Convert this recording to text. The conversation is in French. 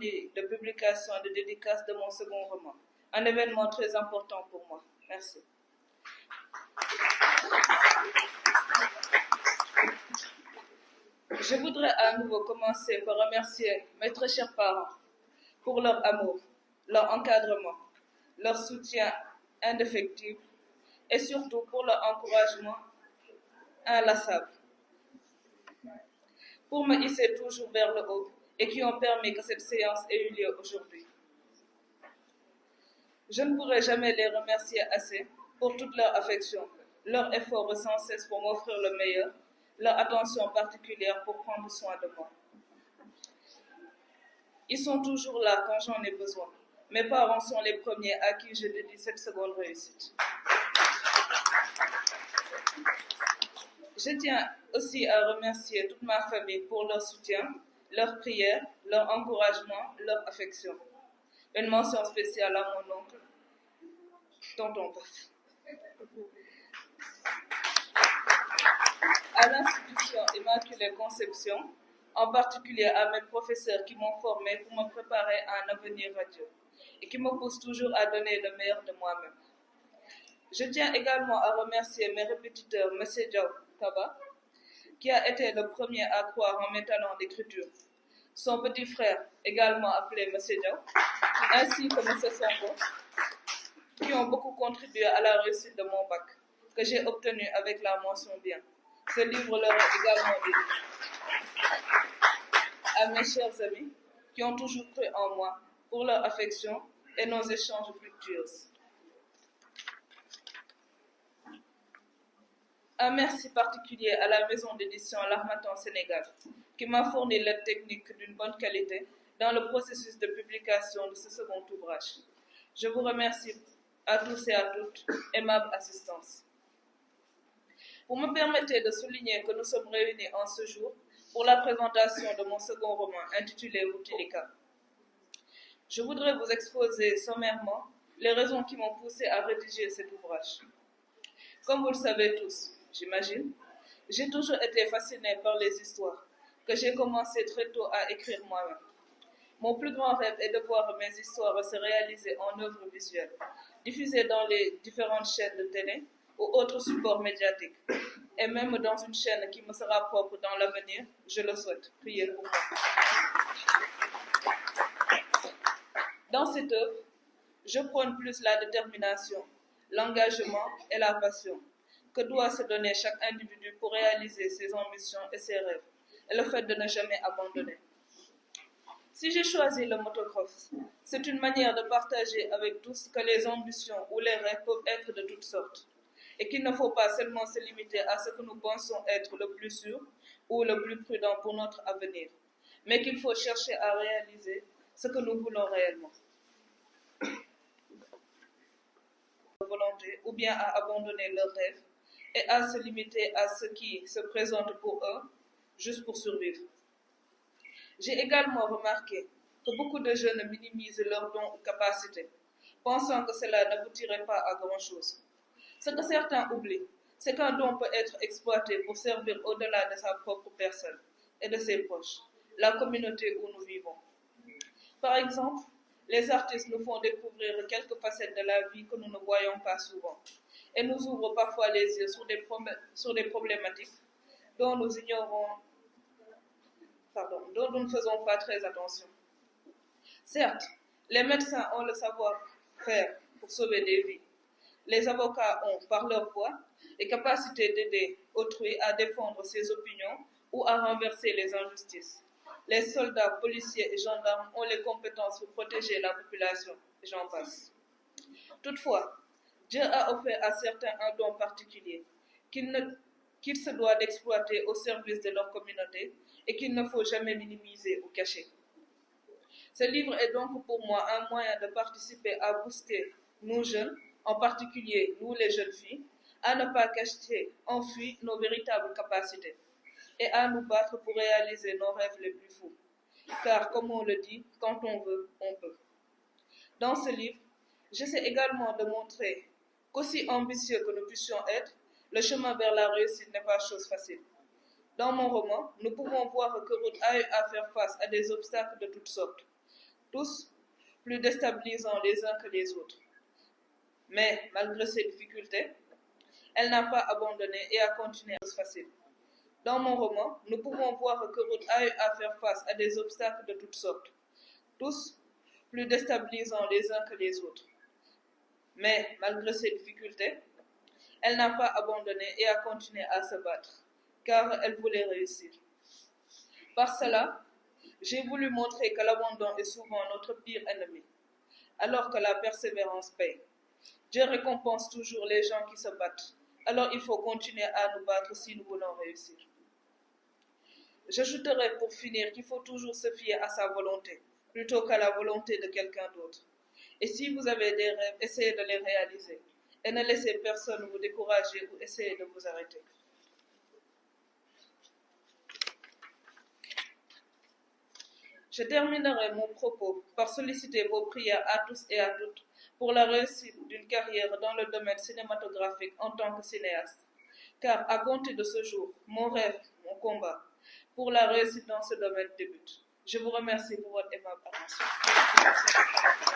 cérémonie de publication et de dédicace de mon second roman, un événement très important pour moi. Merci. Je voudrais à nouveau commencer par remercier mes très chers parents pour leur amour, leur encadrement, leur soutien indéfectible et surtout pour leur encouragement inlassable, pour me hisser toujours vers le haut et qui ont permis que cette séance ait eu lieu aujourd'hui. Je ne pourrai jamais les remercier assez pour toute leur affection, leur effort sans cesse pour m'offrir le meilleur, leur attention particulière pour prendre soin de moi. Ils sont toujours là quand j'en ai besoin. Mes parents sont les premiers à qui je dédie cette seconde réussite. Je tiens aussi à remercier toute ma famille pour leur soutien, leur prière, leur encouragement, leur affection. Une mention spéciale à mon oncle, tonton Paf. À l'institution Immaculée Conception, en particulier à mes professeurs qui m'ont formé pour me préparer à un avenir radieux et qui me poussent toujours à donner le meilleur de moi-même. Je tiens également à remercier mes répétiteurs, M. Diao Kaba, qui a été le premier à croire en mes talents d'écriture, son petit frère, également appelé M. Diao, ainsi que M. Songo, qui ont beaucoup contribué à la réussite de mon bac, que j'ai obtenu avec la mention bien. Ce livre leur est également dédié. À mes chers amis, qui ont toujours cru en moi, pour leur affection et nos échanges fructueux. Un merci particulier à la maison d'édition L'Harmattan Sénégal, qui m'a fourni l'aide technique d'une bonne qualité dans le processus de publication de ce second ouvrage. Je vous remercie à tous et à toutes, aimable assistance. Vous me permettez de souligner que nous sommes réunis en ce jour pour la présentation de mon second roman intitulé Wutilika. Je voudrais vous exposer sommairement les raisons qui m'ont poussé à rédiger cet ouvrage. Comme vous le savez tous, j'imagine, j'ai toujours été fascinée par les histoires, que j'ai commencé très tôt à écrire moi-même. Mon plus grand rêve est de voir mes histoires se réaliser en œuvres visuelles, diffusées dans les différentes chaînes de télé ou autres supports médiatiques, et même dans une chaîne qui me sera propre dans l'avenir, je le souhaite. Priez pour moi. Dans cette œuvre, je prône plus la détermination, l'engagement et la passion que doit se donner chaque individu pour réaliser ses ambitions et ses rêves, et le fait de ne jamais abandonner. Si j'ai choisi le motocross, c'est une manière de partager avec tous que les ambitions ou les rêves peuvent être de toutes sortes, et qu'il ne faut pas seulement se limiter à ce que nous pensons être le plus sûr ou le plus prudent pour notre avenir, mais qu'il faut chercher à réaliser ce que nous voulons réellement. Volonté ou bien à abandonner leurs rêves et à se limiter à ce qui se présente pour eux, juste pour survivre. J'ai également remarqué que beaucoup de jeunes minimisent leurs dons ou capacités, pensant que cela n'aboutirait pas à grand-chose. Ce que certains oublient, c'est qu'un don peut être exploité pour servir au-delà de sa propre personne et de ses proches, la communauté où nous vivons. Par exemple, les artistes nous font découvrir quelques facettes de la vie que nous ne voyons pas souvent et nous ouvrent parfois les yeux sur des problématiques dont nous ne faisons pas très attention. Certes, les médecins ont le savoir-faire pour sauver des vies. Les avocats ont, par leur voix, les capacités d'aider autrui à défendre ses opinions ou à renverser les injustices. Les soldats, policiers et gendarmes ont les compétences pour protéger la population, et j'en passe. Toutefois, Dieu a offert à certains un don particulier, qu'il se doit d'exploiter au service de leur communauté et qu'il ne faut jamais minimiser ou cacher. Ce livre est donc pour moi un moyen de participer à booster nous jeunes, en particulier nous les jeunes filles, à ne pas cacher, enfuir nos véritables capacités et à nous battre pour réaliser nos rêves les plus fous. Car, comme on le dit, quand on veut, on peut. Dans ce livre, j'essaie également de montrer qu'aussi ambitieux que nous puissions être, le chemin vers la réussite n'est pas chose facile. Dans mon roman, nous pouvons voir que Ruth a eu à faire face à des obstacles de toutes sortes, tous plus déstabilisants les uns que les autres. Mais malgré ces difficultés, elle n'a pas abandonné et a continué à se facile. Dans mon roman, nous pouvons voir que Ruth a eu à faire face à des obstacles de toutes sortes, tous plus déstabilisants les uns que les autres. Mais malgré ces difficultés, elle n'a pas abandonné et a continué à se battre, car elle voulait réussir. Par cela, j'ai voulu montrer que l'abandon est souvent notre pire ennemi, alors que la persévérance paye. Dieu récompense toujours les gens qui se battent, alors il faut continuer à nous battre si nous voulons réussir. J'ajouterai pour finir qu'il faut toujours se fier à sa volonté, plutôt qu'à la volonté de quelqu'un d'autre. Et si vous avez des rêves, essayez de les réaliser. Et ne laissez personne vous décourager ou essayer de vous arrêter. Je terminerai mon propos par solliciter vos prières à tous et à toutes pour la réussite d'une carrière dans le domaine cinématographique en tant que cinéaste. Car à compter de ce jour, mon rêve, mon combat pour la réussite dans ce domaine débute. Je vous remercie pour votre aimable attention.